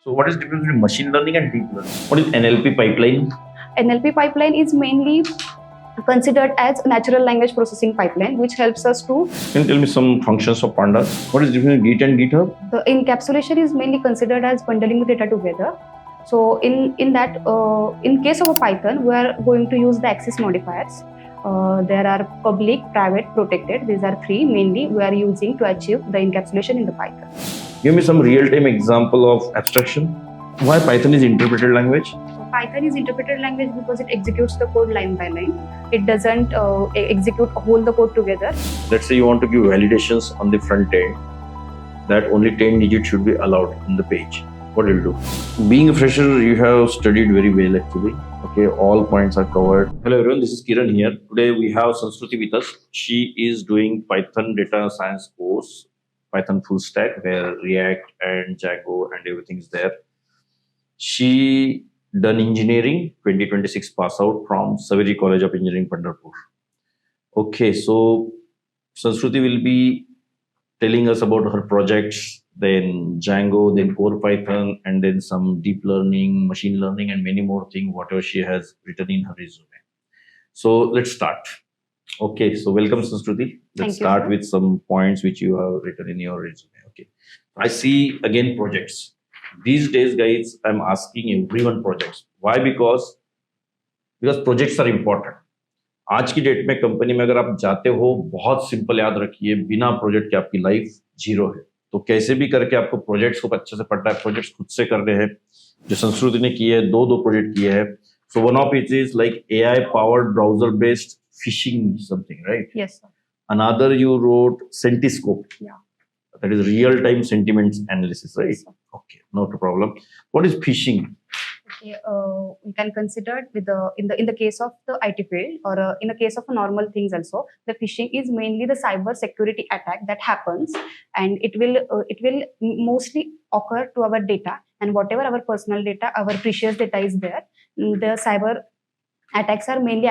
So what is the difference between machine learning and deep learning? What is NLP pipeline? NLP pipeline is mainly considered as natural language processing pipeline, which helps us to. Can you tell me some functions of Pandas? What is the difference between Git and GitHub? The encapsulation is mainly considered as bundling the data together. So in case of a Python, we are going to use the access modifiers. There are public, private, protected. These are three mainly we are using to achieve the encapsulation in the Python. Give me some real-time example of abstraction. Why Python is interpreted language? Python is interpreted language because it executes the code line by line. It doesn't execute whole the code together. Let's say you want to give validations on the front end, that only 10 digits should be allowed on the page. What will you do? Being a fresher, you have studied very well actually. Okay, all points are covered. Hello everyone, this is Kiran here. Today we have Sanskruti with us. She is doing Python data science course, Python full stack, where React and Django and everything is there. She done engineering, 2026 pass out from Saveri College of Engineering, Pandharpur. Okay, so Sanskruti will be telling us about her projects, then Django, then core Python, and then some deep learning, machine learning, and many more things, whatever she has written in her resume. So let's start. Okay, so welcome Sanskruti. Let's start with some points which you have written in your resume. Okay, I see again projects. These days, guys, I'm asking everyone projects. Why? Because projects are important. आज की date में company में अगर आप जाते हो, बहुत simple याद रखिए, बिना प्रोजेक्ट के आपकी लाइफ जीरो है. तो कैसे भी करके आपको प्रोजेक्ट्स को अच्छे से पढ़ना है. प्रोजेक्ट्स खुद से करने हैं, जो संस्कृति ने किए है, दो प्रोजेक्ट किए हैं. So one of it is like AI powered browser based phishing something, right? Yes, sir. Another you wrote Sentiscope. Yeah. That is real time sentiments analysis, right? Yes, okay, not a problem. What is phishing? Okay, we can consider with in the case of the IT field, or in the case of normal things also, the phishing is mainly the cyber security attack that happens, and it will mostly occur to our data, and whatever our personal data, our precious data is there. The cyber attacks are mainly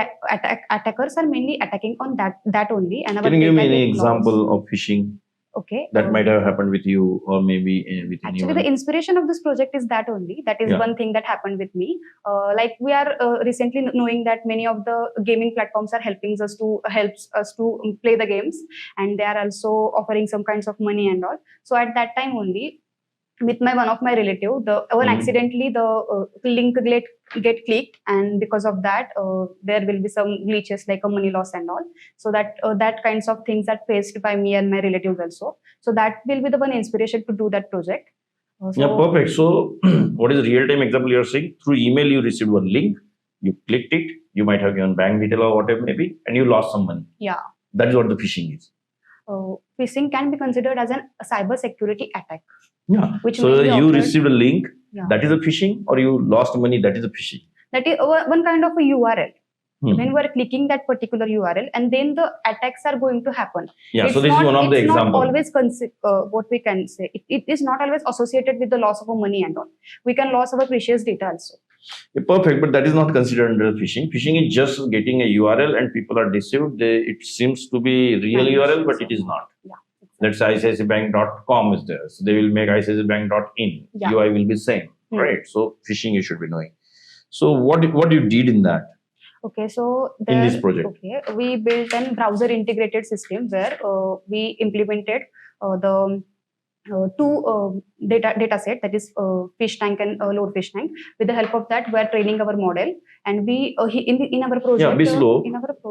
attackers are mainly attacking on that only. And our can you give me any lost. Example of phishing? Okay, that might have happened with you, or maybe with actually anyone. The inspiration of this project is that only. That is one thing that happened with me. Like we are recently knowing that many of the gaming platforms are helping us to play the games, and they are also offering some kinds of money and all. So at that time only, with one of my relative, accidentally the link get clicked, and because of that there will be some glitches like a money loss and all. So that kinds of things are faced by me and my relatives also. So that will be the one inspiration to do that project. Yeah, perfect. So what is the real-time example you're saying? Through email you received one link, you clicked it, you might have given bank detail or whatever maybe, and you lost some money. Yeah, that is what the phishing is. Phishing can be considered as a cyber security attack. Yeah. So you received a link, that is a phishing, or you lost money, that is a phishing. That is one kind of a URL. When we are clicking that particular URL, and then the attacks are going to happen. Yeah. So this is one of the examples. It's not always what we can say. It is not always associated with the loss of money and all. We can lose our precious data also. Yeah, perfect, but that is not considered under phishing. Phishing is just getting a URL and people are deceived. It seems to be real URL, but it is not. Yeah. Let's say ICICIbank.com is there. So they will make ICICIbank.in. Yeah. UI will be same, right? So phishing you should be knowing. So what you did in that? Okay, so in this project, okay, we built a browser integrated system where we implemented the two data set, that is fish tank and load fish tank. With the help of that, we are training our model, and we in our project. Yeah, be slow.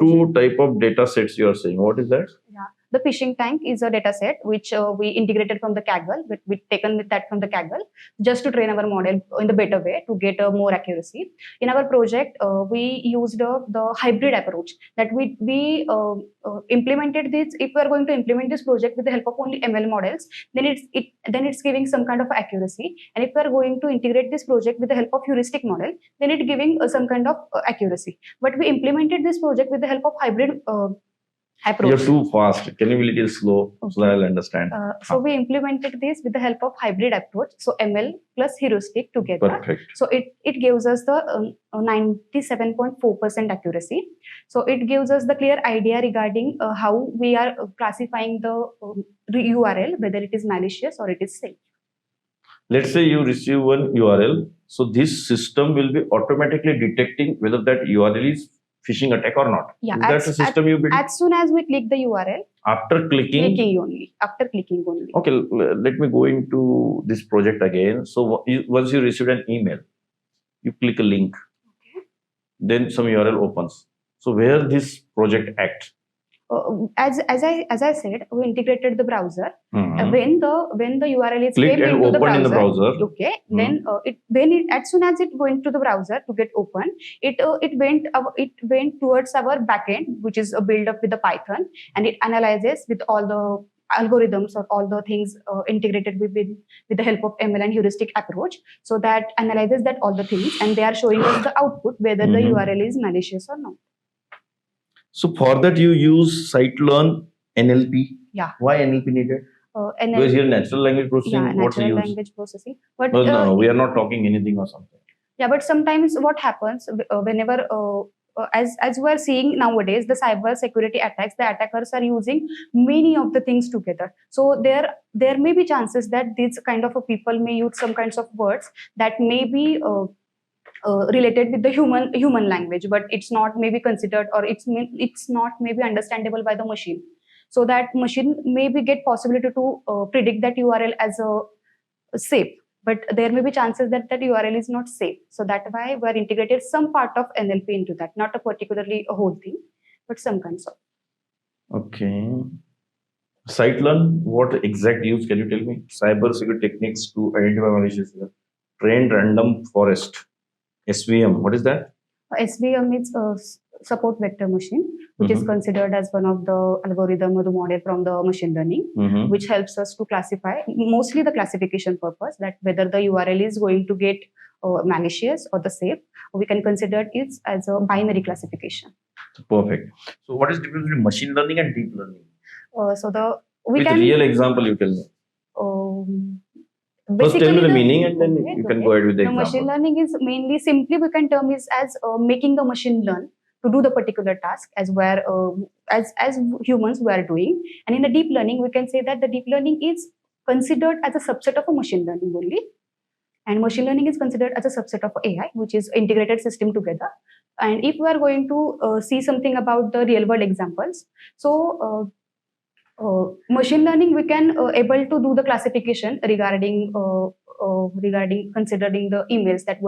Two type of data sets you are saying. What is that? Yeah. The phishing tank is a data set which we integrated from the Kaggle, we taken with that from the Kaggle, just to train our model in the better way to get more accuracy. In our project, we used the hybrid approach, that we implemented this. If we are going to implement this project with the help of only ML models, then it's giving some kind of accuracy. And if we are going to integrate this project with the help of heuristic model, then it's giving some kind of accuracy. But we implemented this project with the help of hybrid approach. You're too fast. Can you be a little slow? Okay. So I'll understand. So we implemented this with the help of hybrid approach. So ML plus heuristic together. Perfect. So it gives us the 97.4% accuracy. So it gives us the clear idea regarding how we are classifying the URL, whether it is malicious or it is safe. Let's say you receive one URL. So this system will be automatically detecting whether that URL is phishing attack or not. Yeah, Is that a system you built? as soon as we click the URL, After clicking. after clicking only. Okay, let me go into this project again. So once you received an email, you click a link, Okay. then some URL opens. So where this project acts? As I said, we integrated the browser. Mhm. When the URL is Clicked came and into the opened in the browser. okay, Mhm. then it as soon as it went to the browser to get open, it went towards our backend, which is a build up with the Python, and it analyzes with all the algorithms or all the things integrated with the help of ML and heuristic approach. So that analyzes that all the things, and they are showing us the output whether the Mhm. URL is malicious or not. So for that you use scikit-learn NLP. Yeah. Why NLP needed? And Because here natural language processing, yeah, what's the natural use? language processing. But No, we are not talking anything or something. yeah, but sometimes what happens whenever as we are seeing nowadays, the cyber security attacks, the attackers are using many of the things together. So there may be chances that these kind of people may use some kinds of words that may be related with the human language, but it's not maybe considered, or it's not maybe understandable by the machine. So that machine maybe get possibility to predict that URL as a safe, but there may be chances that that URL is not safe. So that's why we are integrated some part of NLP into that, not a particularly a whole thing, but some kinds of. Okay. Scikit-learn, what exact use can you tell me? Cyber security techniques to identify malicious user. Trained random forest. SVM. What is that? SVM is a support vector machine, which is Mhm. considered as one of the algorithm or the model from the machine learning, Mhm. which helps us to classify mostly the classification purpose, that whether the URL is going to get malicious or the safe. We can consider it as a binary classification. Perfect. So what is the difference between machine learning and deep learning? So the we With can real example, you tell me. um, First, tell me basically the meaning, and then you can go ahead with the the machine example. learning is mainly, simply we can term is as making the machine learn to do the particular task as where as humans we are doing. And in the deep learning, we can say that the deep learning is considered as a subset of a machine learning only, and machine learning is considered as a subset of AI, which is integrated system together. And if we are going to see something about the real world examples, so machine learning, we can able to do the classification regarding considering the emails that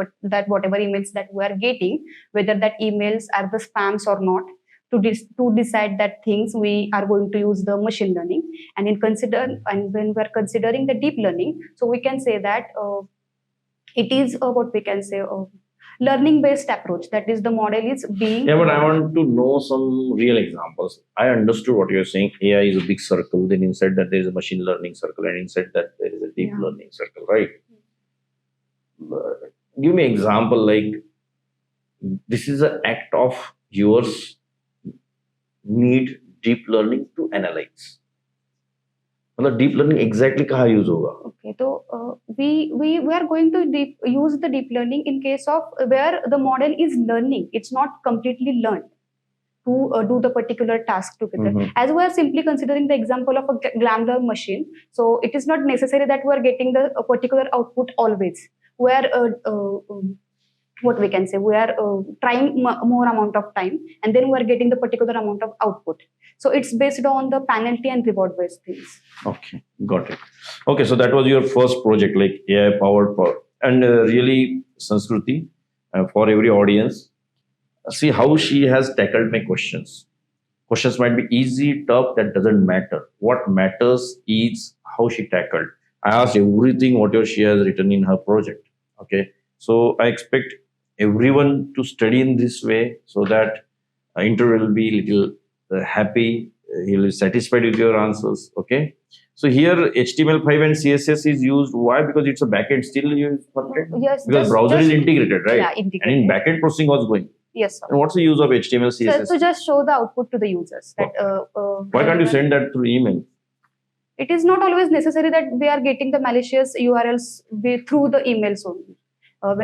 whatever emails that we are getting, whether that emails are the spams or not. To decide that things, we are going to use the machine learning. And when we are considering the deep learning, so we can say that it is what we can say learning based approach, that is the model is being. Yeah, but I want to know some real examples. I understood what you're saying. AI is a big circle. Then inside that there is a machine learning circle, and inside that there is a deep Yeah. learning circle, right? Give me example like this is an act of yours need deep learning to analyze. मतलब deep learning exactly कहाँ use होगा? Okay, so we are going to use the deep learning in case of where the model is learning. It's not completely learned to do the particular task together. Mhm. As we are simply considering the example of a Glamler machine, so it is not necessary that we are getting the a particular output always. Where what we can say, we are trying more amount of time, and then we are getting the particular amount of output. So it's based on the penalty and reward based things. Okay, got it. Okay, so that was your first project, like AI powered and really Sanskriti, for every audience. See how she has tackled my questions. Questions might be easy, tough, that doesn't matter. What matters is how she tackled. I asked everything whatever she has written in her project. Okay, so I expect everyone to study in this way so that interview will be little happy. He'll be satisfied with your answers. Okay, so here HTML5 and CSS is used. Why? Because it's a backend still used front-end? Yes, Because browser is integrated, right? Yeah, And in integrated. backend processing was going. Yes, sir. And what's the use of HTML, CSS? So just show the output to the users. That Why can't you send that through email? It is not always necessary that we are getting the malicious URLs through the emails only.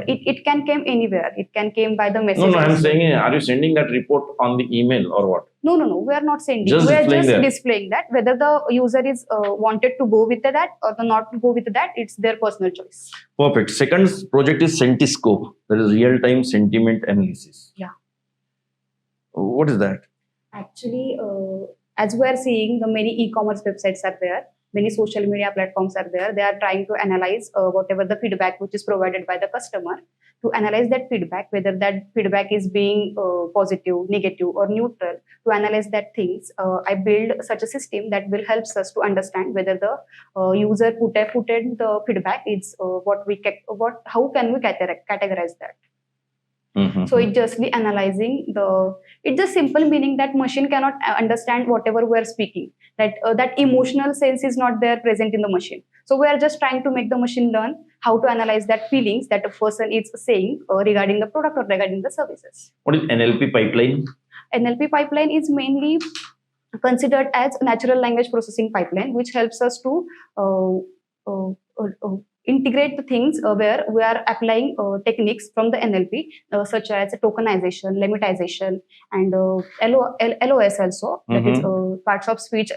It can come anywhere. It can come by the message. No, I'm also. saying, are you sending that report on the email or what? No, no, no. We are not sending. Just We are displaying just that. displaying that. Whether the user is wanted to go with that or the not to go with that, it's their personal choice. Perfect. Second project is Sentiscope. That is real-time sentiment analysis. Yeah. What is that? Actually, as we are seeing, the many e-commerce websites are there, many social media platforms are there. They are trying to analyze whatever the feedback which is provided by the customer, to analyze that feedback, whether that feedback is being positive, negative, or neutral. To analyze that things, I build such a system that will helps us to understand whether the user put in the feedback is what how can we categorize that. So it just be analyzing the. It's just simple meaning that machine cannot understand whatever we are speaking. That emotional sense is not there present in the machine. So we are just trying to make the machine learn how to analyze that feelings that a person is saying regarding the product or regarding the services. What is NLP pipeline? NLP pipeline is mainly considered as natural language processing pipeline, which helps us to integrate the things where we are applying techniques from the NLP, such as tokenization, lemmatization, and LOS also, that is parts of speech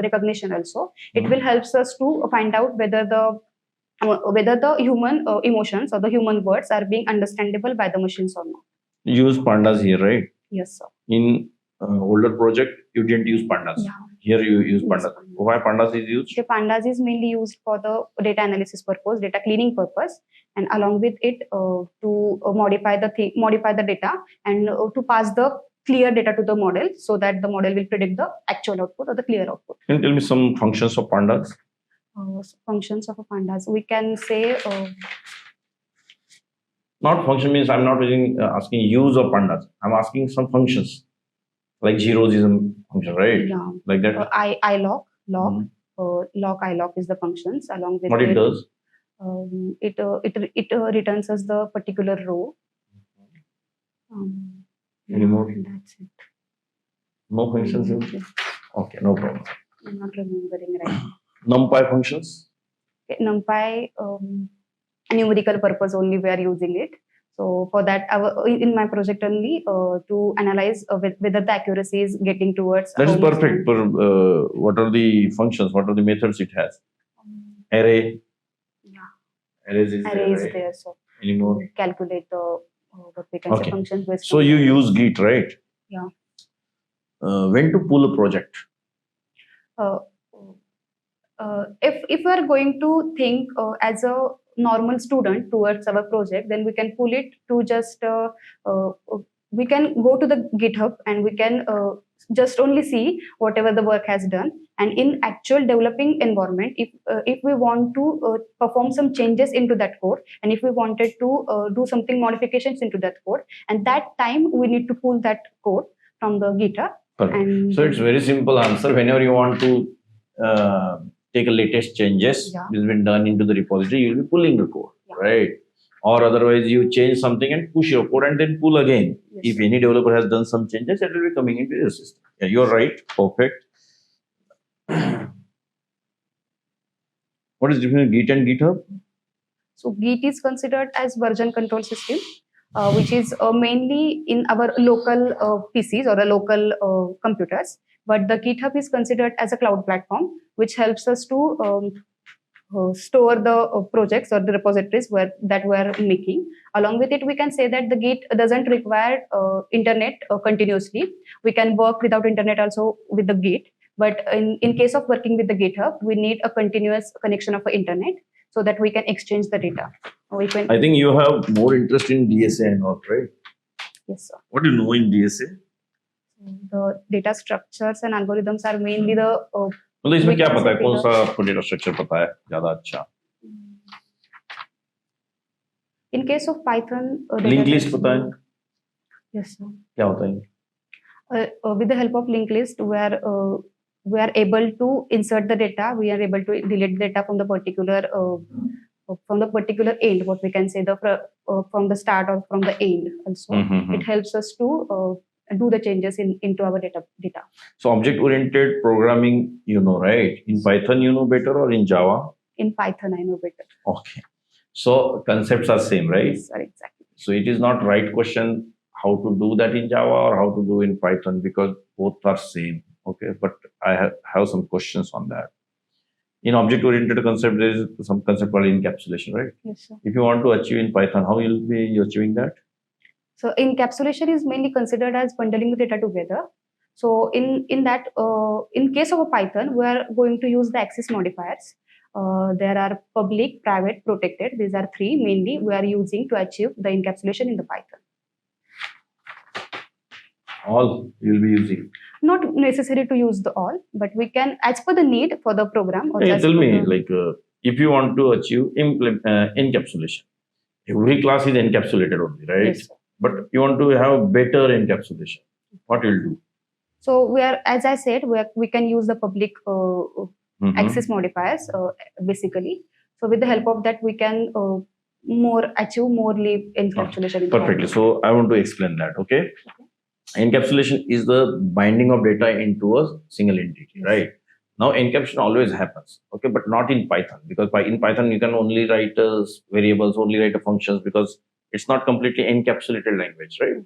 recognition also. It will helps us to find out whether the human emotions or the human words are being understandable by the machines or not. Use pandas here, right? Yes, sir. In older project, you didn't use pandas. Yeah. Here you use Yes, pandas. pandas. Why pandas is used? The pandas is mainly used for the data analysis purpose, data cleaning purpose, and along with it to modify the data and to pass the clear data to the model so that the model will predict the actual output or the clear output. Can you tell me some functions of pandas? Functions of a pandas, we can say. Not function means I'm not asking use of pandas. I'm asking some functions. Like zeros is a function, right? Yeah. Like that. ilock, ilock is the functions. Along with What it does? It returns us the particular row. Any more? That's it. No functions? Okay, no problem. I'm not remembering right. NumPy functions? Okay, NumPy, numerical purpose only we are using it. So for that, in my project only to analyze whether the accuracy is getting towards. That is perfect. What are the functions? What are the methods it has? Array. Yeah. Arrays is Array is right? there. So Any more? to calculate the what we can say functions based. So you use Git, right? Yeah. When to pull a project? If we are going to think as a normal student towards our project, then we can pull it to just we can go to the GitHub and we can just only see whatever the work has done. And in actual developing environment, if we want to perform some changes into that code, and if we wanted to do something modifications into that code, and that time we need to pull that code from the GitHub. And so it's very simple answer. Whenever you want to take a latest changes which has been done into the repository, you'll be pulling the code, right? Or otherwise you change something and push your code and then pull again. Yes. If any developer has done some changes, it will be coming into your system. Yeah, you're right. Perfect. What is the difference between Git and GitHub? So Git is considered as version control system, which is mainly in our local PCs or the local computers. But the GitHub is considered as a cloud platform, which helps us to store the projects or the repositories that we are making. Along with it, we can say that the Git doesn't require internet continuously. We can work without internet also with the Git. But in case of working with the GitHub, we need a continuous connection of the internet so that we can exchange the data. I think you have more interest in DSA and all, right? Yes, sir. What do you know in DSA? The data structures and algorithms are mainly the. मतलब इसमें क्या पता है? कौन सा आपको data structure पता है ज़्यादा अच्छा? In case of Python, linked list पता है? Yes, sir. क्या होता है? With the help of linked list, we are able to insert the data. We are able to delete data from the particular end. What we can say from the start or from the end. Also, it helps us to do the changes into our data. So object-oriented programming, you know, right? In Python, you know better, or in Java? In Python, I know better. Okay. So concepts are same, right? Yes, sir, exactly. So it is not right question how to do that in Java or how to do in Python, because both are same. Okay, but I have some questions on that. In object-oriented concept, there is some concept called encapsulation, right? Yes, sir. If you want to achieve in Python, how you'll be achieving that? So encapsulation is mainly considered as bundling the data together. So in that in case of a Python, we are going to use the access modifiers. There are public, private, protected. These are three mainly we are using to achieve the encapsulation in the Python. All you'll be using. Not necessary to use the all, but we can, as per the need for the program. Or Hey, as tell per me, the- like, if you want to achieve encapsulation, every class is encapsulated only, right? Yes, sir. But you want to have better encapsulation. What you'll do? So we are, as I said, we can use the public Mhm. access modifiers basically. So with the help of that, we can achieve more encapsulation. in the Perfectly. Python. So I want to explain that. Okay. Encapsulation is the binding of data into a single entity, Yes. right? Now encapsulation always happens, okay, but not in Python, because in Python you can only write variables, only write functions, because it's not completely encapsulated language, right?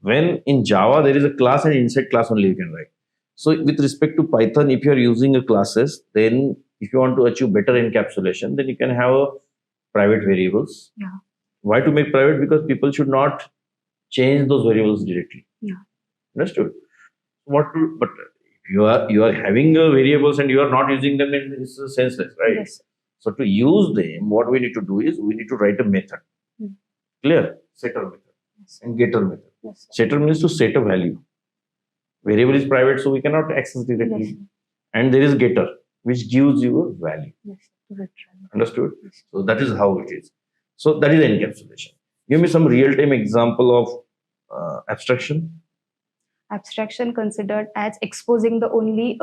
When in Java there is a class, and inside class only you can write. So with respect to Python, if you are using a classes, then if you want to achieve better encapsulation, then you can have a private variables. Yeah. Why to make private? Because people should not change those variables directly. Yeah. Understood? But you are having variables and you are not using them, and it's senseless, right? Yes. So to use them, what we need to do is we need to write a method. Hmm. Clear? Setter method Yes. and getter method. Yes, sir. Setter means to set a value. Variable is private, so we cannot access directly. Yes. And there is getter, which gives you a value. Yes. Right. Understood? Yes. So that is how it is. So that is encapsulation. Give me some real-time example of abstraction. Abstraction considered as exposing the only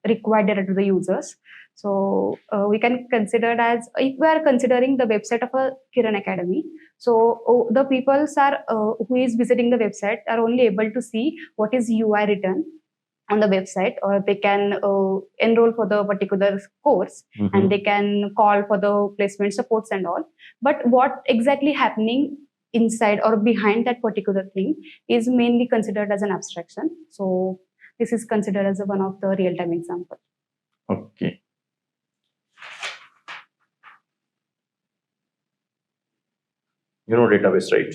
required data to the users. So we can consider it as, if we are considering the website of a Kiran Academy, so the people are who is visiting the website are only able to see what is UI written on the website, or they can enroll for the particular course, Mhm. and they can call for the placement supports and all. But what exactly happening inside or behind that particular thing is mainly considered as an abstraction. So this is considered as one of the real-time example. Okay. You know database, right?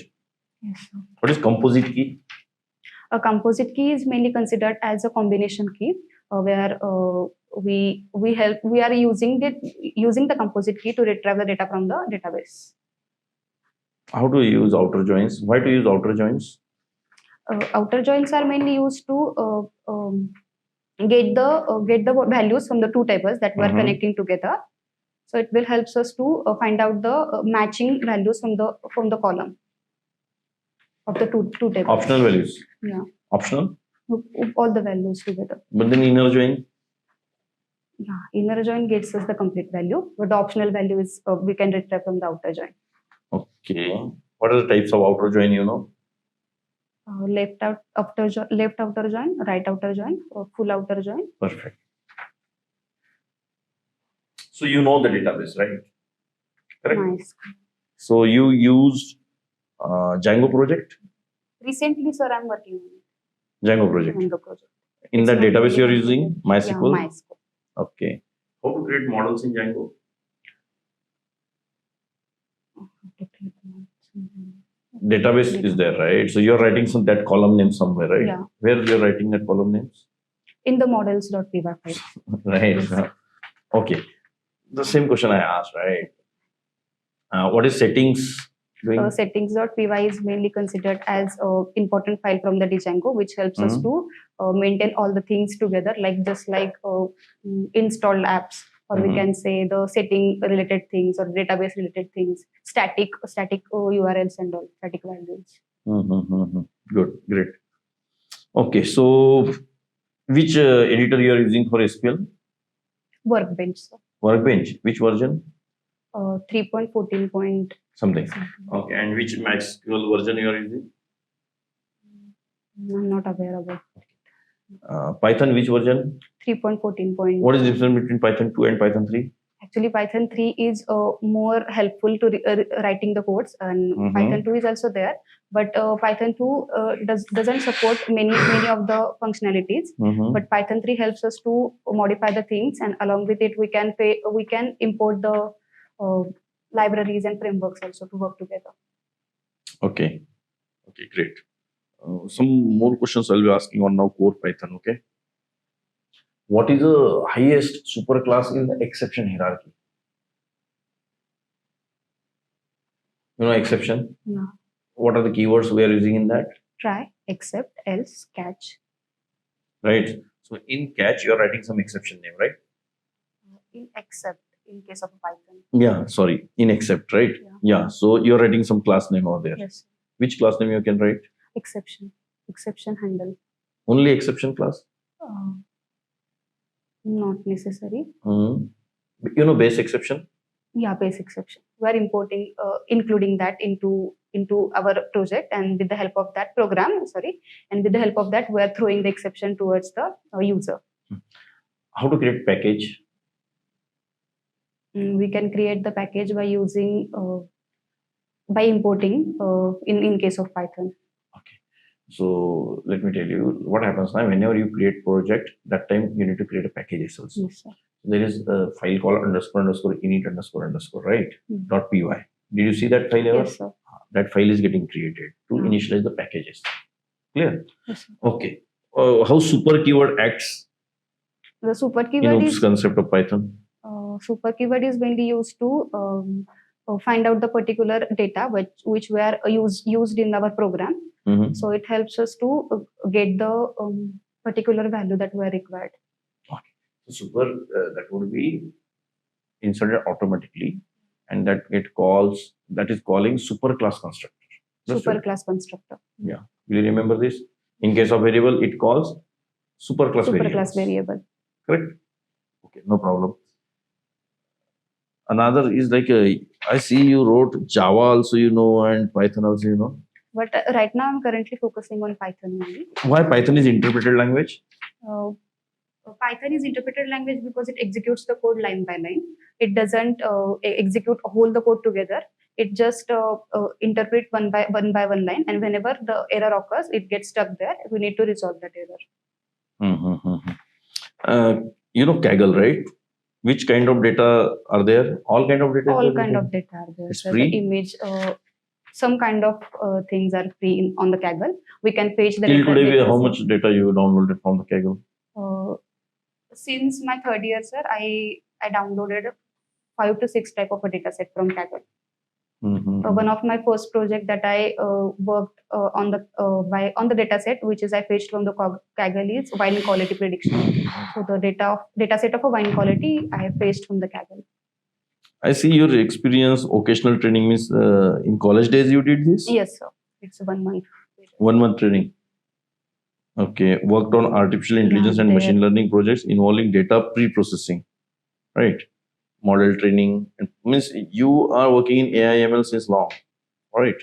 Yes. What is composite key? A composite key is mainly considered as a combination key, where we are using the composite key to retrieve the data from the database. How to use outer joins? Why to use outer joins? Outer joins are mainly used to get the values from the two tables that we are Mhm. connecting together. So it will helps us to find out the matching values from the column of the two tables. Optional values. Yeah, Optional. all the values together. But then inner join. Yeah, inner join gets us the complete value, but the optional value is we can retrieve from the outer join. Okay. What are the types of outer join? You know. Left outer join, right outer join, or full outer join. Perfect. So you know the database, right? Correct. Nice. So you used Django project. Recently, sir, I'm working on Django project. Django project. In It's that not database you are really using MySQL. Yeah, MySQL. Okay. How to create models in Django? Database is there, right? So you're writing that column name somewhere, right? Yeah. Where you're writing that column names? In the models.py file. Right. Okay. The same question I asked, right? What is settings doing? Settings.py is mainly considered as an important file from the Django, which helps us Mhm. to maintain all the things together, like just like installed apps, or we Mhm. can say the setting related things or database related things, static URLs and all, static values. Mhm. Good, great. Okay, so which editor you are using for SQL? Workbench, so, Workbench. Which version? 3.14 point Something. something. Okay, and which MySQL version you are using? I'm not aware about Python, which version? 3.14 point. What is the difference between Python 2 and Python 3? Actually, Python 3 is more helpful to writing the codes, and Mhm. Python 2 is also there. But Python 2 doesn't support many of the functionalities. Mhm. But Python 3 helps us to modify the things, and along with it, we can import the uh, libraries and frameworks also to work together. Okay. Okay, great. Some more questions I'll be asking on now core Python. Okay. What is the highest superclass in the exception hierarchy? You know exception? Yeah. What are the keywords we are using in that? Try, except, else, catch. Right. So in catch, you are writing some exception name, right? In except, in case of Python. Yeah, sorry. In except, right? Yeah. Yeah. So you're writing some class name over there. Yes. Which class name you can write? Exception handle. Only exception class? Not necessary. Hmm. You know base exception? Yeah, base exception. We are including that into our project, and with the help of that program, and with the help of that, we are throwing the exception towards the user. How to create package? We can create the package by using by importing in case of Python. Okay. So let me tell you what happens now. Whenever you create project, that time you need to create a package also. Yes, sir. There is a file called underscore init underscore, right? Mhm. .py. Did you see that file ever? Yes, sir. That file is getting created to Yeah. initialize the packages. Clear? Yes, sir. Okay. How super keyword acts The super in keyword OOPS is concept of Python? super keyword is mainly used to find out the particular data which were used in our program. Mhm. So it helps us to get the particular value that were required. So super that would be inserted automatically, and that is calling super class constructor. That's Super right. class constructor. Yeah. Will you remember this? In case of variable, it calls super class Super variables. class variable. Correct? Okay, no problem. Another is like I see you wrote Java also, and Python also, But right now I'm currently focusing on Python only. Why Python is interpreted language? Python is interpreted language because it executes the code line by line. It doesn't execute whole the code together. It just interpret one by one line, and whenever the error occurs, it gets stuck there. We need to resolve that error. Mm-hmm. Kaggle, right? Which kind of data are there? All kind of data. All kind of data are there. It's So free? the image, some kind of things are free on the Kaggle. We can fetch the Till data. today, how much data you downloaded from the Kaggle? Since my third year, sir, I downloaded 5 to 6 type of a data set from Kaggle. Mm-hmm. One of my first project that I worked on the data set, which is I fetched from the Kaggle, is wine quality prediction. So the data set of a wine quality I fetched from the Kaggle. I see your experience. Occasional training means in college days you did this. Yes, sir. It's 1 month. 1 month training. Okay, worked on artificial intelligence and machine learning projects involving data pre-processing, right? Model training, and means you are working in AI ML since long, right?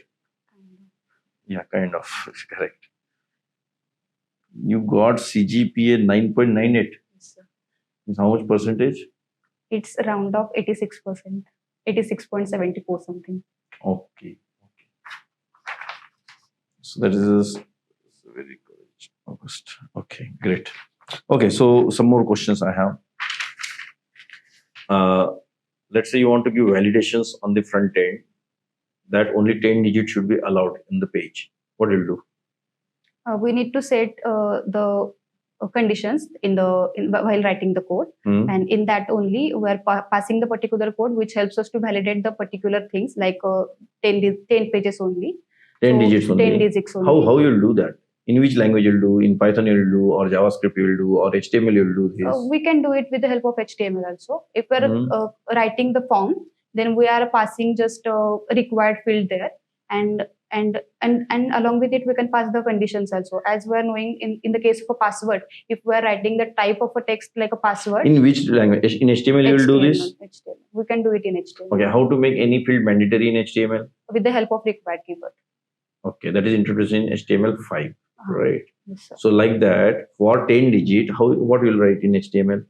Yeah, kind of. Correct. You got CGPA 9.98. Yes, sir. Means how much percentage? It's around of 86%, 86.74 something. Okay. So that is very good. August. Okay, great. Okay, so some more questions I have. Let's say you want to give validations on the front end that only 10 digits should be allowed in the page. What will you do? We need to set the conditions while writing the code, and in that only we're passing the particular code which helps us to validate the particular things like 10 pages only. 10 digits only. 10 digits only. How you'll do that? In which language you'll do? In Python you'll do, or JavaScript you'll do, or HTML you'll do this? We can do it with the help of HTML also. If we're writing the form, then we are passing just a required field there, and along with it we can pass the conditions also. As we are knowing in the case of a password, if we are writing the type of a text like a password. In which language? In HTML you will do this? HTML. We can do it in HTML. Okay, how to make any field mandatory in HTML? With the help of required keyword. Okay, that is introduced in HTML5, right? Yes, sir. So like that, for 10 digit, what will write in HTML?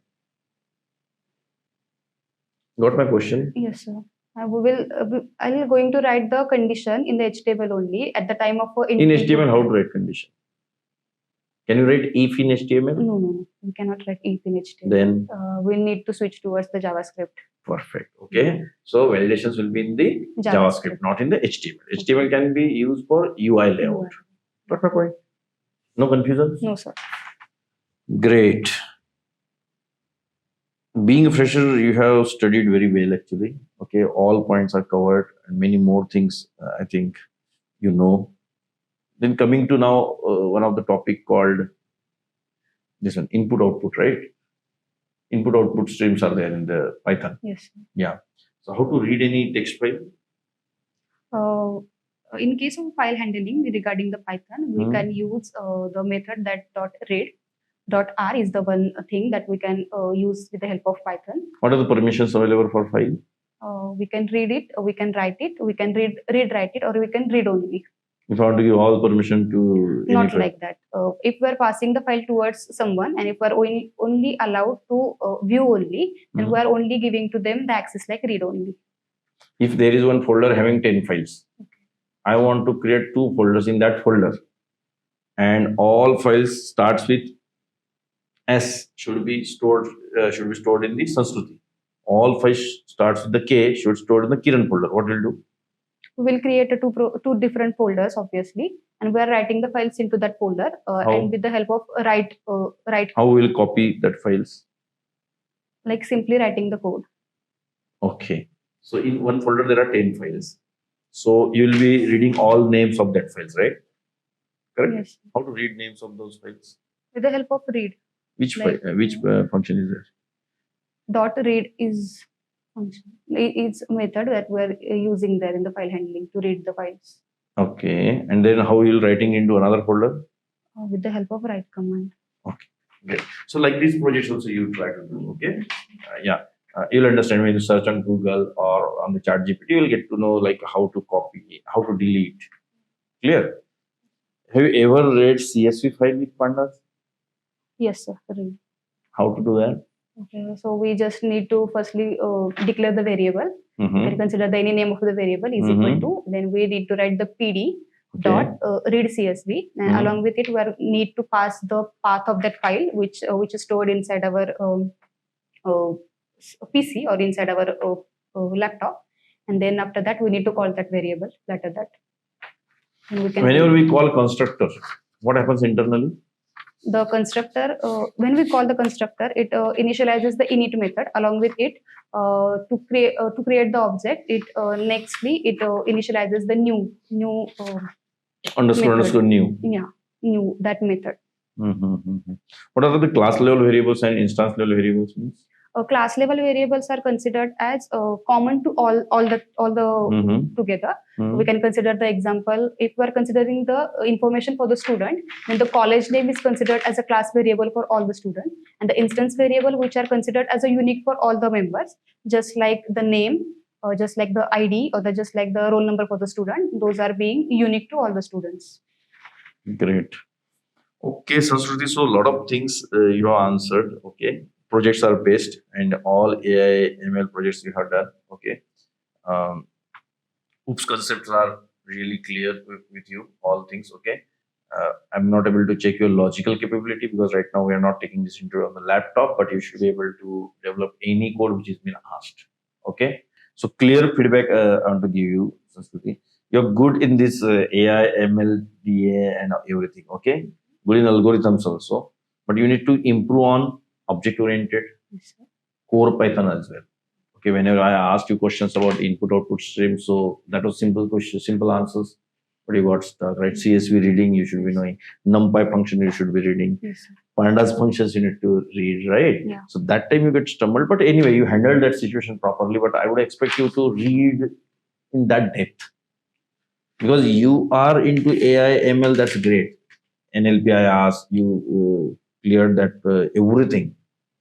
Got my question? Yes, sir. I will going to write the condition in the HTML only at the time of In HTML, how to write condition? Can you write if in HTML? No. We cannot write if in HTML. Then We need to switch towards the JavaScript. perfect. Okay. So validations will be in the JavaScript, not in the HTML. HTML can be used for UI layout. Got my point? No confusion? No, sir. Great. Being a fresher, you have studied very well actually. Okay, all points are covered and many more things I think you know. Then coming to now one of the topic called this one input output, right? Input output streams are there in the Python. Yes, sir. Yeah. So how to read any text file? In case of file handling regarding the Python, we can use the method that .read. .r is the one thing that we can use with the help of Python. What are the permissions available for file? We can read it, we can write it, we can write it, or we can read only. If I want to give all permission to Not like that. If we are passing the file towards someone and if we are only allowed to view only, then we are only giving to them the access like read only. If there is one folder having 10 files, I want to create 2 folders in that folder, and all files starts with S should be stored in the Sanskruti. All files starts with the K should stored in the Kiran folder. What will do? We will create two different folders obviously, and we are writing the files into that folder, and with the help of write. How we will copy that files? Like simply writing the code. Okay. So in one folder there are 10 files. So you will be reading all names of that files, right? Correct. Yes. How to read names of those files? With the help of read. Which function is there? .read is function. It's a method that we're using there in the file handling to read the files. Okay. And then how you'll writing into another folder? With the help of write command. Okay. Great. So like these projects also you try to do. Okay. Yeah. You'll understand when you search on Google or on the chat GPT, you'll get to know like how to copy, how to delete. Clear? Have you ever read CSV file with pandas? Yes, sir. Read. How to do that? Okay, so we just need to firstly declare the variable and consider the any name of the variable is equal to. Then we need to write the PD dot read CSV, and along with it, we need to pass the path of that file, which is stored inside our PC or inside our laptop, and then after that we need to call that variable after that. And we can whenever we call constructor, what happens internally? The constructor, when we call the constructor, it initializes the init method. Along with it, to create the object, it nextly it initializes the new underscore new. Yeah, new that method. What are the class level variables and instance level variables? Class level variables are considered as common to all the together. We can consider the example if we are considering the information for the student, then the college name is considered as a class variable for all the students, and the instance variable which are considered as a unique for all the members, just like the name or just like the ID or just like the roll number for the student. Those are being unique to all the students. Great. Okay, Sanskruti, so a lot of things you have answered. Okay. Projects are based and all AI ML projects you have done. Okay. OOPS concepts are really clear with you, all things. Okay. I'm not able to check your logical capability because right now we are not taking this into on the laptop, but you should be able to develop any code which has been asked. Okay. So clear feedback I want to give you, Sanskruti. You're good in this AI, ML, DA and everything. Okay. Good in algorithms also, but you need to improve on object-oriented core Python as well. Okay, whenever I asked you questions about input-output stream, so that was simple questions, simple answers, but you got stuck, right? CSV reading, you should be knowing. NumPy function, you should be reading. Pandas functions, you need to read, right? Yeah. So that time you get stumbled, but anyway, you handled that situation properly, but I would expect you to read in that depth. Because you are into AI, ML, that's great. NLP, I asked you cleared that everything.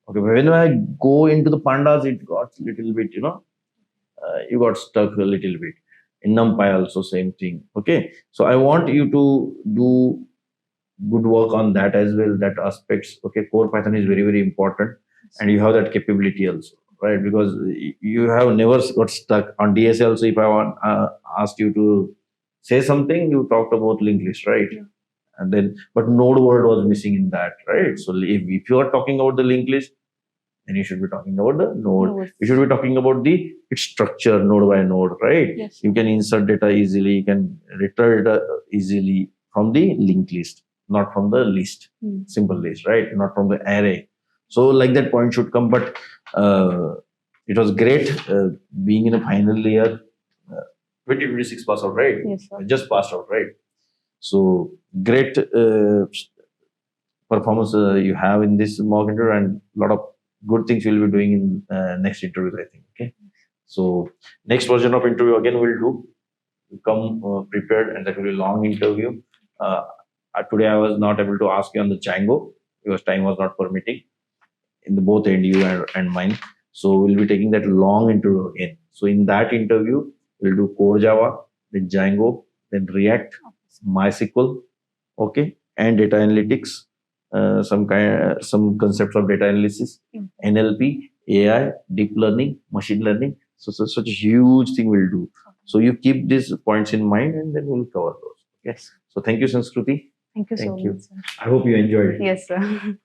Okay, when I go into the pandas, it got a little bit, you got stuck a little bit. In NumPy also same thing. Okay, so I want you to do good work on that as well, that aspects. Okay, core Python is very, very important and you have that capability also, right? Because you have never got stuck on DSA. Also, if I want asked you to say something, you talked about linked list, right? Yeah. And then, but node word was missing in that, right? So if you are talking about the linked list, then you should be talking about the node. Nodes. You should be talking about the its structure, node by node, right? Yes. You can insert data easily, you can return data easily from the linked list, not from the list, simple list, right? Not from the array. So like that point should come, but it was great being in a final year. 2026 pass out, right? Yes, sir. Just passed out, right? So great performance you have in this mock interview, and a lot of good things you'll be doing in next interviews, I think. Okay. So next version of interview again we'll do. You come prepared, and that will be a long interview. Today I was not able to ask you on the Django because time was not permitting in the both end you and mine. So we'll be taking that long interview again. So in that interview, we'll do core Java, then Django, then React, MySQL, okay, and data analytics, some concepts of data analysis, NLP, AI, deep learning, machine learning. So such a huge thing we'll do. So you keep these points in mind, and then we'll cover those. Okay. So thank you, Sanskruti. Thank you so Thank you. much, sir. I hope you enjoyed it. Yes, sir.